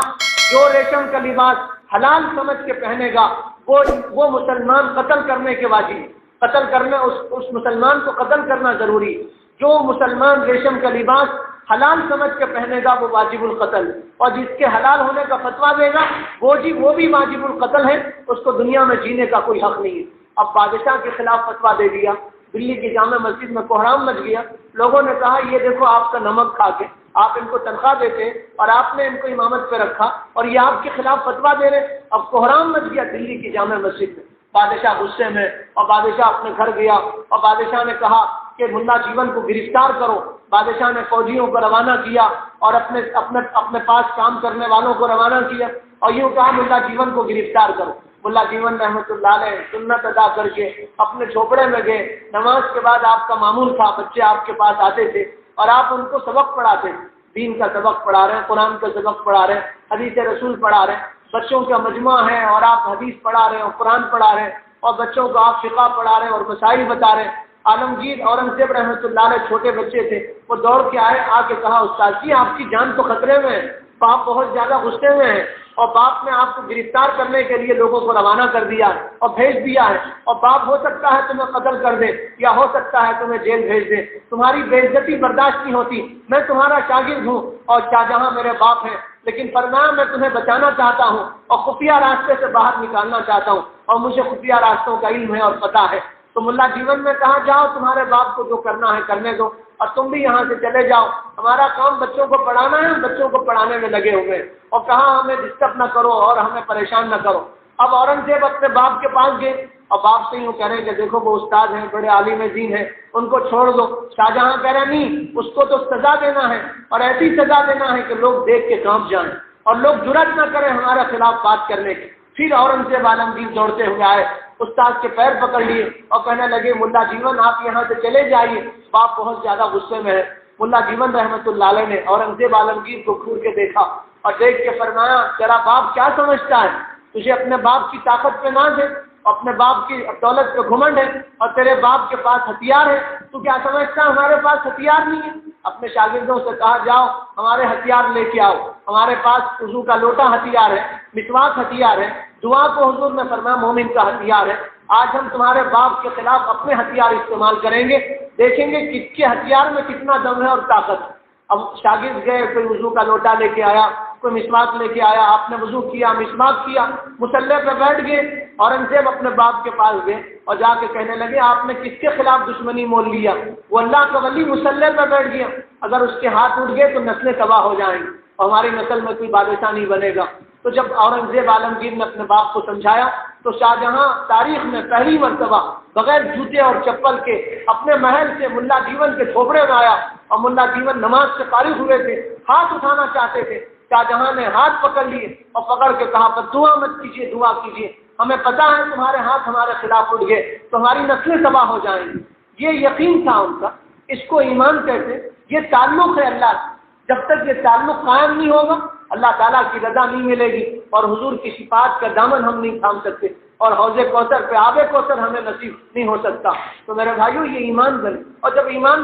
C: جو ریشم کا لباس حلال سمجھ کے پہنے گا وہ مسلمان قتل کرنے کے واجب، قتل کرنا اس مسلمان کو قتل کرنا ضروری، جو مسلمان ریشم کا لباس حلال سمجھ کے پہنے گا وہ واجب القتل، اور جس کے حلال ہونے کا فتویٰ دے گا وہ بھی واجب القتل ہے، اس کو دنیا میں جینے کا کوئی حق نہیں ہے۔ اب بادشاہ کے خلاف فتویٰ دے دیا، دلی کی جامع مسجد میں کوہرام مچ گیا، لوگوں نے کہا یہ دیکھو آپ کا نمک کھا کے آپ ان کو تنخواہ دیتے اور آپ نے ان کو امامت پہ رکھا اور یہ آپ کے خلاف فتویٰ دے رہے۔ اب کوہرام مچ گیا دلی کی جامع مسجد میں، بادشاہ غصے میں، اور بادشاہ اپنے گھر گیا اور بادشاہ نے کہا کہ ملا جیون کو گرفتار کرو۔ بادشاہ نے فوجیوں کو روانہ کیا اور اپنے پاس کام کرنے والوں کو روانہ کیا اور یوں کہا ملا جیون کو گرفتار کرو۔ ملا جیون رحمۃ اللہ علیہ سنت ادا کر کے اپنے جھوپڑے میں گئے، نماز کے بعد آپ کا معمول تھا بچے آپ کے پاس آتے تھے اور آپ ان کو سبق پڑھاتے تھے، دین کا سبق پڑھا رہے ہیں، قرآن کا سبق پڑھا رہے ہیں، حدیث رسول پڑھا رہے ہیں، بچوں کا مجموعہ ہے اور آپ حدیث پڑھا رہے ہیں اور قرآن پڑھا رہے ہیں اور بچوں کو آپ فقہ پڑھا رہے ہیں اور مسائل بتا رہے ہیں۔ عالمگیر اورنگزیب رحمۃ اللہ علیہ چھوٹے بچے تھے، وہ دوڑ کے آئے، آ کے کہا استاد جی آپ کی جان تو خطرے میں ہے، باپ بہت زیادہ غصے میں ہے اور باپ نے آپ کو گرفتار کرنے کے لیے لوگوں کو روانہ کر دیا اور بھیج دیا ہے، اور باپ ہو سکتا ہے تمہیں قتل کر دے یا ہو سکتا ہے تمہیں جیل بھیج دے، تمہاری بے عزتی برداشت نہیں ہوتی، میں تمہارا شاگرد ہوں اور شاہجہاں میرے باپ ہیں، لیکن فرمایا میں تمہیں بچانا چاہتا ہوں اور خفیہ راستے سے باہر نکالنا چاہتا ہوں اور مجھے خفیہ راستوں کا علم ہے اور پتہ ہے۔ تو ملا جیون نے کہا جاؤ تمہارے باپ کو جو کرنا ہے کرنے دو اور تم بھی یہاں سے چلے جاؤ، ہمارا کام بچوں کو پڑھانا ہے، بچوں کو پڑھانے میں لگے ہوئے ہیں، اور کہا ہمیں ڈسٹرب نہ کرو اور ہمیں پریشان نہ کرو۔ اب اورنگزیب اپنے باپ کے پاس گئے اور باپ سے یوں کہہ رہے ہیں کہ دیکھو وہ استاد ہیں، بڑے عالم دین ہیں، ان کو چھوڑ دو۔ شاہجہاں کہہ رہے نہیں، اس کو تو سزا دینا ہے اور ایسی سزا دینا ہے کہ لوگ دیکھ کے کانپ جائیں اور لوگ جرأت نہ کریں ہمارے خلاف بات کرنے کی۔ پھر اورنگزیب عالمگیر دوڑتے ہوئے آئے، استاد کے پیر پکڑ لیے اور کہنے لگے ملا جیون آپ یہاں سے چلے جائیے، باپ بہت زیادہ غصے میں ہے۔ ملا جیون رحمۃ اللہ علیہ نے اورنگزیب عالمگیر کو گھور کے دیکھا اور دیکھ کے فرمایا تیرا باپ کیا سمجھتا ہے، تجھے اپنے باپ کی طاقت پہ ناز ہے، اپنے باپ کی دولت پہ گھمنڈ ہے اور تیرے باپ کے پاس ہتھیار ہے، تو کیا سمجھتا ہے ہمارے پاس ہتھیار نہیں ہے؟ اپنے شاگردوں سے کہا جاؤ ہمارے ہتھیار لے کے آؤ، ہمارے پاس وضو کا لوٹا ہتھیار ہے، مسواک ہتھیار ہے، دعا کو حضور نے فرمایا مومن کا ہتھیار ہے، آج ہم تمہارے باپ کے خلاف اپنے ہتھیار استعمال کریں گے، دیکھیں گے کس کے ہتھیار میں کتنا دم ہے اور طاقت ہے۔ اب شاگرد گئے، کوئی وضو کا لوٹا لے کے آیا، کوئی مسواک لے کے آیا، آپ نے وضو کیا، مسواک کیا، مصلی پہ بیٹھ گئے۔ اورنگزیب اپنے باپ کے پاس گئے اور جا کے کہنے لگے آپ نے کس کے خلاف دشمنی مول لیا؟ وہ اللہ کا ولی مصلی پہ بیٹھ گیا، اگر اس کے ہاتھ اٹھ گئے تو نسلیں تباہ ہو جائیں گی اور ہماری نسل میں کوئی بادشاہ نہیں بنے گا۔ تو جب اورنگزیب عالمگیر نے اپنے باپ کو سمجھایا تو شاہجہاں تاریخ میں پہلی مرتبہ بغیر جوتے اور چپل کے اپنے محل سے ملا جیون کے جھوپڑے میں آیا اور ملا جیون نماز سے فارغ ہوئے تھے، ہاتھ اٹھانا چاہتے تھے، شاہجہاں نے ہاتھ پکڑ لیے اور پکڑ کے کہا پر دعا مت کیجیے، دعا کیجیے، ہمیں پتہ ہے تمہارے ہاتھ ہمارے خلاف اٹھ گئے تو ہماری نسلیں تباہ ہو جائیں گی۔ یہ یقین تھا ان کا، اس کو ایمان کہتے، یہ تعلق ہے اللہ سے، جب تک یہ تعلق قائم نہیں ہوگا اللہ تعالیٰ کی رضا نہیں ملے گی۔ اور حضور کی صفات کا دامن ہم نہیں تھام سکتے، اور حوض کوثر پہ آب کوثر ہمیں نصیب نہیں ہو سکتا۔ تو میرے بھائیوں یہ ایمان بنے، اور جب ایمان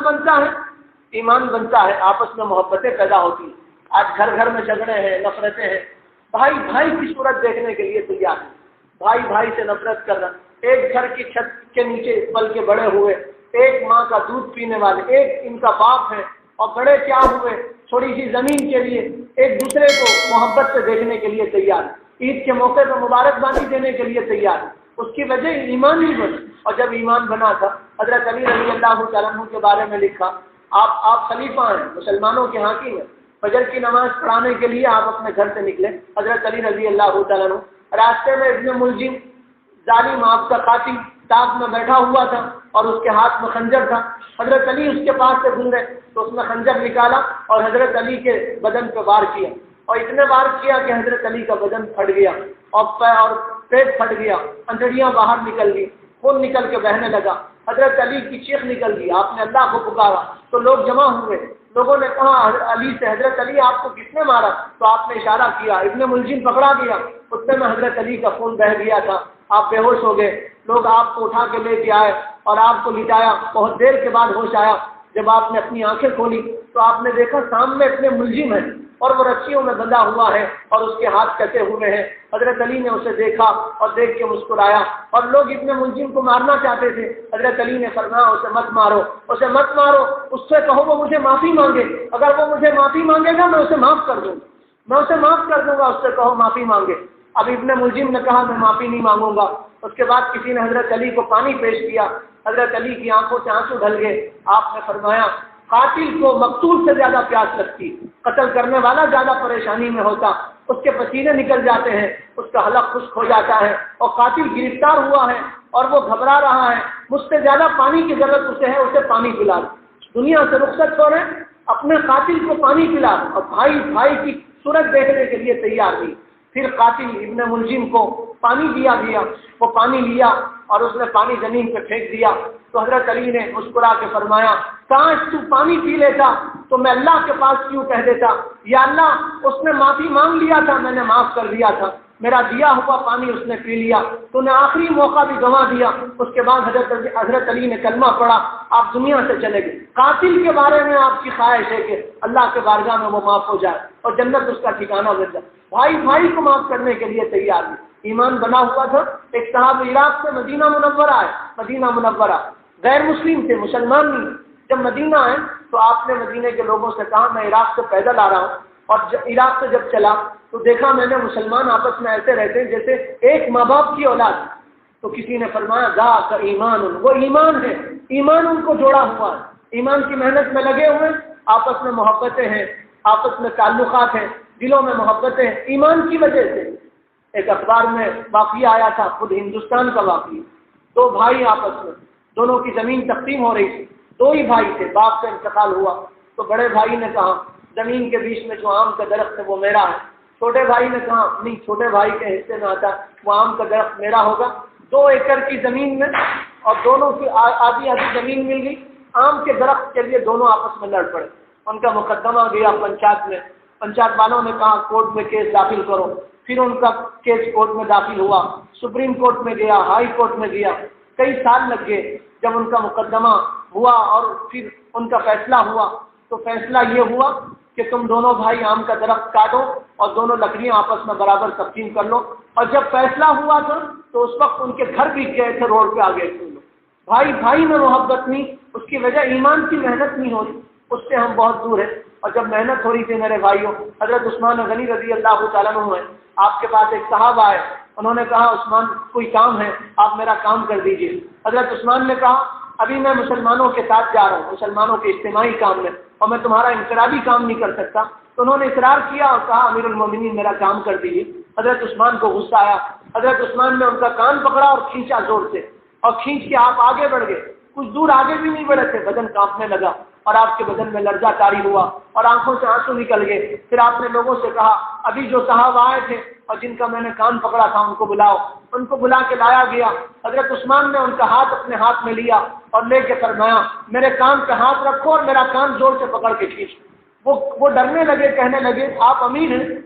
C: بنتا ہے آپس میں محبتیں پیدا ہوتی ہیں۔ آج گھر گھر میں جھگڑے ہیں، نفرتیں ہیں، بھائی بھائی کی صورت دیکھنے کے لیے تیار ہے، بھائی بھائی سے نفرت کرنا، ایک گھر کی چھت کے نیچے پل کے بڑے ہوئے، ایک ماں کا دودھ پینے والے، ایک ان کا باپ ہے، اور بڑے کیا ہوئے تھوڑی سی زمین کے لیے ایک دوسرے کو محبت سے دیکھنے کے لیے تیار، عید کے موقع پر مبارکبادی دینے کے لیے تیار۔ اس کی وجہ ایمان ہی بنا، اور جب ایمان بنا تھا حضرت علی رضی اللہ تعالیٰ عنہ کے بارے میں لکھا، آپ خلیفہ ہیں، مسلمانوں کے حاکم ہیں، فجر کی نماز پڑھانے کے لیے آپ اپنے گھر سے نکلے، حضرت علی رضی اللہ تعالیٰ عنہ، راستے میں ابن ملجم ظالم آپ کا قاتل تاک میں بیٹھا ہوا تھا اور اس کے ہاتھ میں خنجر تھا، حضرت علی اس کے پاس سے گزرے تو اس نے خنجر نکالا اور حضرت علی کے بدن پہ وار کیا، اور اتنے وار کیا کہ حضرت علی کا بدن پھٹ گیا اور پیٹ پھٹ گیا، انتڑیاں باہر نکل گئی، خون نکل کے بہنے لگا، حضرت علی کی چیخ نکل گئی، آپ نے اللہ کو پکارا تو لوگ جمع ہوئے، لوگوں نے کہا علی سے، حضرت علی آپ کو کس نے مارا؟ تو آپ نے اشارہ کیا، ابن ملجم پکڑا گیا، اتنے میں حضرت علی کا خون بہہ گیا تھا، آپ بے ہوش ہو گئے، لوگ آپ کو اٹھا کے لے کے آئے اور آپ کو لٹایا، بہت دیر کے بعد ہوش آیا، جب آپ نے اپنی آنکھیں کھولی تو آپ نے دیکھا سامنے اتنے ملزم ہیں اور وہ رسیوں میں بندھا ہوا ہے اور اس کے ہاتھ کٹے ہوئے ہیں۔ حضرت علی نے اسے دیکھا اور دیکھ کے مسکرایا، اور لوگ ابن ملزم کو مارنا چاہتے تھے، حضرت علی نے فرمایا اسے مت مارو، اسے مت مارو، اس سے کہو وہ مجھے معافی مانگے، اگر وہ مجھے معافی مانگے گا میں اسے معاف کر دوں گا، اس سے کہو معافی مانگے۔ اب ابن ملزم نے کہا میں معافی نہیں مانگوں گا۔ اس کے بعد کسی نے حضرت علی کو پانی پیش کیا، حضرت علی کی آنکھوں سے آنسو ڈھل گئے، آپ نے فرمایا قاتل کو مقتول سے زیادہ پیاس لگتی، قتل کرنے والا زیادہ پریشانی میں ہوتا، اس کے پسینے نکل جاتے ہیں، اس کا حلق خشک ہو جاتا ہے، اور قاتل گرفتار ہوا ہے اور وہ گھبرا رہا ہے، مجھ سے زیادہ پانی کی ضرورت اسے ہے، اسے پانی پلا، دنیا سے رخصت ہو رہے اپنے قاتل کو پانی پلا، اور بھائی بھائی کی صورت دیکھنے کے لیے تیار ہوئی۔ پھر قاتل ابن ملزم کو پانی دیا گیا، وہ پانی لیا اور اس نے پانی زمین پہ پھینک دیا، تو حضرت علی نے مسکرا کے فرمایا کاش تو پانی پی لیتا تو میں اللہ کے پاس کیوں کہہ دیتا یا اللہ اس نے معافی مانگ لیا تھا، میں نے معاف کر دیا تھا، میرا دیا ہوا پانی اس نے پی لیا، تو نے آخری موقع بھی گنوا دیا۔ اس کے بعد حضرت علی نے کلمہ پڑھا، آپ دنیا سے چلے گئے۔ قاتل کے بارے میں آپ کی خواہش ہے کہ اللہ کے بارگاہ میں وہ معاف ہو جائے اور جنت اس کا ٹھکانہ بن جائے، بھائی بھائی کو معاف کرنے کے لیے تیار ہے۔ ایمان بنا ہوا تھا۔ ایک صاحب عراق سے مدینہ منورہ آئے، مدینہ منورہ غیر مسلم تھے، مسلمان نہیں، جب مدینہ آئے تو آپ نے مدینے کے لوگوں سے کہا میں عراق سے پیدل آ رہا ہوں، اور عراق سے جب چلا تو دیکھا میں نے مسلمان آپس میں ایسے رہتے ہیں جیسے ایک ماں باپ کی اولاد، تو کسی نے فرمایا ذاک ایمان، وہ ایمان ہے، ایمان ان کو جوڑا ہوا ہے، ایمان کی محنت میں لگے ہوئے، آپس میں محبتیں ہیں، آپس میں تعلقات ہیں، دلوں میں محبتیں ہیں، ایمان کی وجہ سے۔ ایک اخبار میں واقعہ آیا تھا، خود ہندوستان کا واقعہ، دو بھائی آپس میں، دونوں کی زمین تقسیم ہو رہی تھی، دو ہی بھائی تھے، باپ کا انتقال ہوا تو بڑے بھائی نے کہا زمین کے بیچ میں جو آم کا درخت ہے وہ میرا ہے، چھوٹے بھائی نے کہا نہیں، چھوٹے بھائی کے حصے میں آتا وہ آم کا درخت میرا ہوگا۔ 2 ایکڑ کی زمین میں اور دونوں کی آدھی آدھی زمین مل گئی، آم کے درخت کے لیے دونوں آپس میں لڑ پڑے، ان کا مقدمہ گیا پنچایت میں، پنچایت والوں نے کہا کورٹ میں کیس داخل کرو، پھر ان کا کیس کورٹ میں داخل ہوا، سپریم کورٹ میں گیا، ہائی کورٹ میں گیا، کئی سال لگ گئے۔ جب ان کا مقدمہ ہوا اور پھر ان کا فیصلہ ہوا تو فیصلہ یہ ہوا کہ تم دونوں بھائی آم کا درخت کاٹو اور دونوں لکڑیاں آپس میں برابر تقسیم کر لو۔ اور جب فیصلہ ہوا تھا تو اس وقت ان کے گھر بھی گئے تھے، روڈ پہ آ گئے تھے لوگ، بھائی بھائی میں محبت نہیں، اس کی وجہ ایمان کی محنت نہیں ہو رہی، اس سے ہم بہت دور ہیں۔ اور جب محنت ہو رہی تھی میرے بھائیوں، حضرت عثمان غنی رضی اللہ تعالیٰ عنہ ہیں، آپ کے پاس ایک صاحب آئے، انہوں نے کہا عثمان کوئی کام ہے آپ میرا کام کر دیجئے۔ حضرت عثمان نے کہا ابھی میں مسلمانوں کے ساتھ جا رہا ہوں، مسلمانوں کے اجتماعی کام میں، اور میں تمہارا انفرادی کام نہیں کر سکتا۔ تو انہوں نے اصرار کیا اور کہا امیر المومنین میرا کام کر دیجیے۔ حضرت عثمان کو غصہ آیا، حضرت عثمان نے ان کا کان پکڑا اور کھینچا زور سے، اور کھینچ کے آپ آگے بڑھ گئے، کچھ دور آگے بھی نہیں بڑھے تھے، بدن کانپنے لگا اور آپ کے بدن میں لرزہ طاری ہوا اور آنکھوں سے آنسو نکل گئے۔ پھر آپ نے لوگوں سے کہا ابھی جو صاحب آئے تھے اور جن کا میں نے کان پکڑا تھا ان کو بلاؤ، ان کو بلا کے لایا گیا۔ حضرت عثمان نے ان کا ہاتھ اپنے ہاتھ میں لیا اور لے کے فرمایا میرے کان پہ ہاتھ رکھو اور میرا کان زور سے پکڑ کے کھینچو۔ وہ ڈرنے لگے، کہنے لگے آپ امیر ہیں،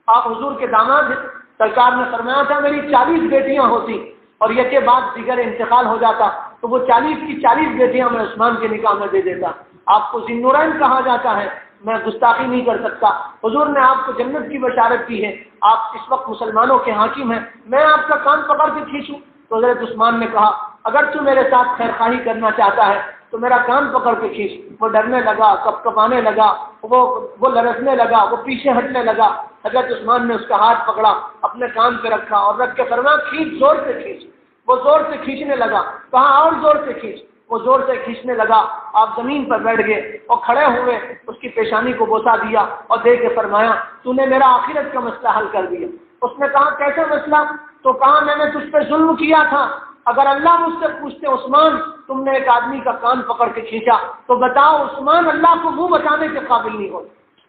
C: آپ حضور کے داماد ہیں، سرکار نے فرمایا تھا میری 40 بیٹیاں ہوتی اور یہ کے بعد دیگر انتقال ہو جاتا تو وہ 40 کی 40 بیٹیاں میں عثمان کے نکاح میں دے دیتا. آپ کو ذی النورین کہا جاتا ہے، میں گستاخی نہیں کر سکتا. حضور نے آپ کو جنت کی بشارت کی ہے، آپ اس وقت مسلمانوں کے حاکم ہیں، میں آپ کا کان پکڑ کے کھینچوں؟ تو حضرت عثمان نے کہا اگر تو میرے ساتھ خیر خواہی کرنا چاہتا ہے تو میرا کان پکڑ کے کھینچ. وہ ڈرنے لگا، کپ کپانے لگا، وہ لرزنے لگا، وہ پیچھے ہٹنے لگا. حضرت عثمان نے اس کا ہاتھ پکڑا، اپنے کان پہ رکھا اور رکھ کے فرمایا کھینچ، زور سے کھینچ. وہ زور سے کھینچنے لگا. کہا اور زور سے کھینچ. وہ زور سے کھینچنے لگا. آپ زمین پر بیٹھ گئے اور کھڑے ہوئے اس کی پیشانی کو بوسہ دیا اور دے کے فرمایا تو نے میرا آخرت کا مسئلہ حل کر دیا. اس نے کہا کیسا مسئلہ؟ تو کہا میں نے تجھ پہ ظلم کیا تھا، اگر اللہ مجھ سے پوچھتے عثمان تم نے ایک آدمی کا کان پکڑ کے کھینچا تو بتاؤ عثمان اللہ کو منہ بتانے کے قابل نہیں ہو.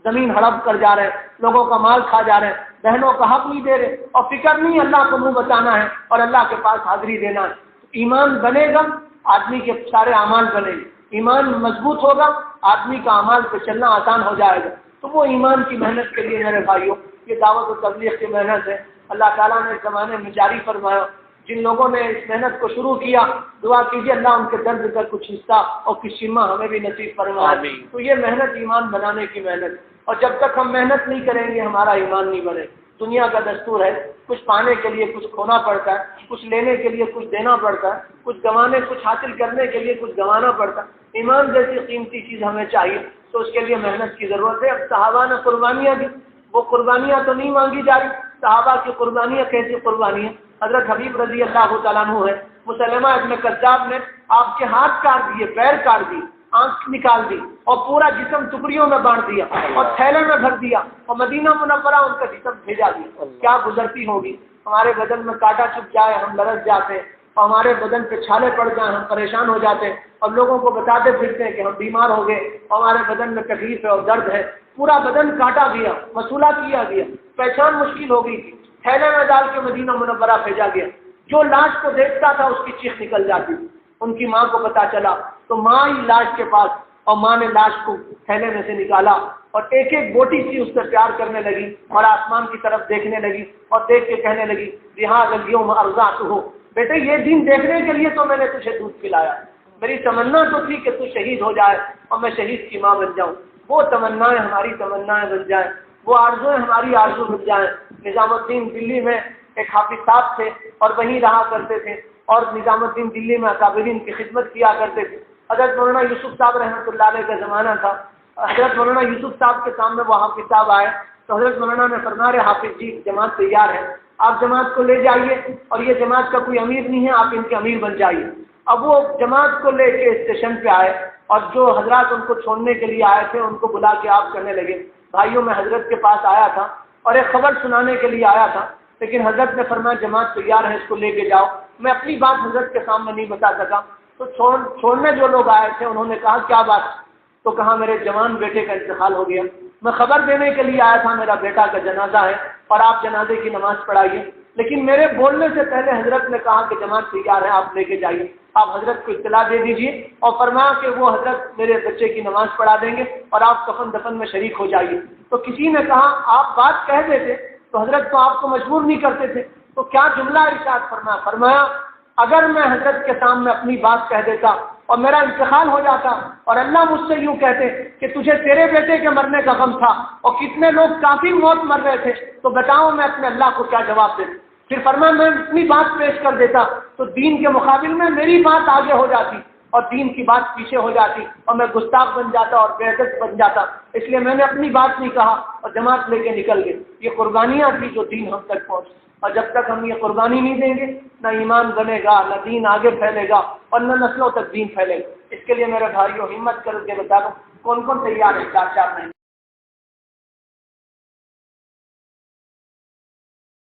C: زمین ہڑپ کر جا رہے، لوگوں کا مال کھا جا رہے، بہنوں کا حق نہیں دے رہے اور فکر نہیں اللہ کو منہ بتانا ہے اور اللہ کے پاس حاضری دینا ہے. ایمان بنے گا آدمی کے سارے اعمال بنے گے. ایمان مضبوط ہوگا آدمی کا اعمال پہ چلنا آسان ہو جائے گا. تو وہ ایمان کی محنت کے لیے میرے بھائیوں یہ دعوت و تبلیغ کی محنت ہے. اللہ تعالیٰ نے اس زمانے میں جاری فرمایا. جن لوگوں نے اس محنت کو شروع کیا دعا کیجیے اللہ ان کے درد کا کچھ حصہ اور کچھ شیما ہمیں بھی نصیب فرمائے. تو یہ محنت ایمان بنانے کی محنت، اور جب تک ہم محنت نہیں کریں گے ہمارا ایمان نہیں بنے. دنیا کا دستور ہے کچھ پانے کے لیے کچھ کھونا پڑتا ہے، کچھ لینے کے لیے کچھ دینا پڑتا ہے، کچھ حاصل کرنے کے لیے کچھ گنوانا پڑتا ہے. ایمان جیسی قیمتی چیز ہمیں چاہیے تو اس کے لیے محنت کی ضرورت ہے. اب صحابہ نے قربانیاں دی، وہ قربانیاں تو نہیں مانگی جا رہی. صحابہ کی قربانیاں کیسی قربانیاں؟ حضرت حبیب رضی اللہ تعالیٰ عنہ ہے، مسلمہ ابن کذاب نے آپ کے ہاتھ کاٹ دیے، پیر کاٹ دی، آنکھ نکال دی اور پورا جسم ٹکڑیوں میں بانٹ دیا اور تھیلے میں بھر دیا اور مدینہ منورہ ان کا جسم بھیجا دیا. کیا گزرتی ہوگی؟ ہمارے بدن میں کانٹا چپ جائے ہم لرز جاتے ہیں اور ہمارے بدن پہ چھالے پڑ جائیں ہم پریشان ہو جاتے ہیں اور لوگوں کو بتاتے پھرتے ہیں کہ ہم بیمار ہو گئے اور ہمارے بدن میں تکلیف ہے اور درد ہے. پورا بدن کاٹا گیا، مسولہ کیا گیا، پہچان مشکل ہو گئی تھی، تھیلے میں ڈال کے مدینہ منورہ بھیجا گیا. جو لاش کو دیکھتا تھا اس کی چیخ نکل جاتی. ان کی ماں کو پتا چلا تو ماں ہی لاش کے پاس اور ماں نے لاش کو تھیلے میں سے نکالا اور ایک ایک بوٹی سی اس سے پیار کرنے لگی اور آسمان کی طرف دیکھنے لگی اور دیکھ کے کہنے لگی جہاں اليوم ارضعت ہو، بیٹے یہ دن دیکھنے کے لیے تو میں نے تجھے دودھ پلایا. میری تمنا تو تھی کہ تو شہید ہو جائے اور میں شہید کی ماں بن جاؤں. وہ تمنائیں ہماری تمنائیں بن جائیں، وہ آرزویں ہماری آرزو بن جائیں. نظام الدین دلی میں ایک حافظ صاحب تھے اور وہیں رہا کرتے تھے اور نظام الدین دلی میں اکابرین کی خدمت کیا کرتے تھے. حضرت مولانا یوسف صاحب رحمۃ اللہ علیہ کا زمانہ تھا. حضرت مولانا یوسف صاحب کے سامنے وہ حافظ صاحب آئے تو حضرت مولانا نے فرمایا حافظ جی جماعت تیار ہے، آپ جماعت کو لے جائیے اور یہ جماعت کا کوئی امیر نہیں ہے، آپ ان کے امیر بن جائیے. اب وہ جماعت کو لے کے اسٹیشن پہ آئے اور جو حضرات ان کو چھوڑنے کے لیے آئے تھے ان کو بلا کے آپ کرنے لگے بھائیوں میں حضرت کے پاس آیا تھا اور ایک خبر سنانے کے لیے آیا تھا، لیکن حضرت نے فرمایا جماعت تیار ہے اس کو لے کے جاؤ. میں اپنی بات حضرت کے سامنے نہیں بتا سکا تو چھوڑنے جو لوگ آئے تھے انہوں نے کہا کیا بات؟ تو کہا میرے جوان بیٹے کا انتقال ہو گیا، میں خبر دینے کے لیے آیا تھا میرا بیٹا کا جنازہ ہے اور آپ جنازے کی نماز پڑھائیے. لیکن میرے بولنے سے پہلے حضرت نے کہا کہ جماعت تیار ہے آپ لے کے جائیے. آپ حضرت کو اطلاع دے دیجیے اور فرمایا کہ وہ حضرت میرے بچے کی نماز پڑھا دیں گے اور آپ کفن دفن میں شریک ہو جائیے. تو کسی نے کہا آپ بات کہہ دیتے تو حضرت تو آپ کو مجبور نہیں کرتے تھے. تو کیا جملہ ارشاد فرمایا اگر میں حضرت کے سامنے اپنی بات کہہ دیتا اور میرا انتقال ہو جاتا اور اللہ مجھ سے یوں کہتے کہ تجھے تیرے بیٹے کے مرنے کا غم تھا اور کتنے لوگ کافی موت مر رہے تھے تو بتاؤ میں اپنے اللہ کو کیا جواب دے. پھر فرمایا میں اپنی بات پیش کر دیتا تو دین کے مقابل میں میری بات آگے ہو جاتی اور دین کی بات پیچھے ہو جاتی اور میں گستاخ بن جاتا اور بے عزت بن جاتا. اس لیے میں نے اپنی بات نہیں کہا اور جماعت لے کے نکل گئے. یہ قربانیاں تھی جو دین ہم تک پہنچ، اور جب تک ہم یہ قربانی نہیں دیں گے نہ ایمان بنے گا، نہ دین آگے پھیلے گا اور نہ نسلوں تک دین پھیلے گا. اس کے لیے میرے بھائیوں ہمت کر کے بتا دو کون کون تیار ہے 4 مہینے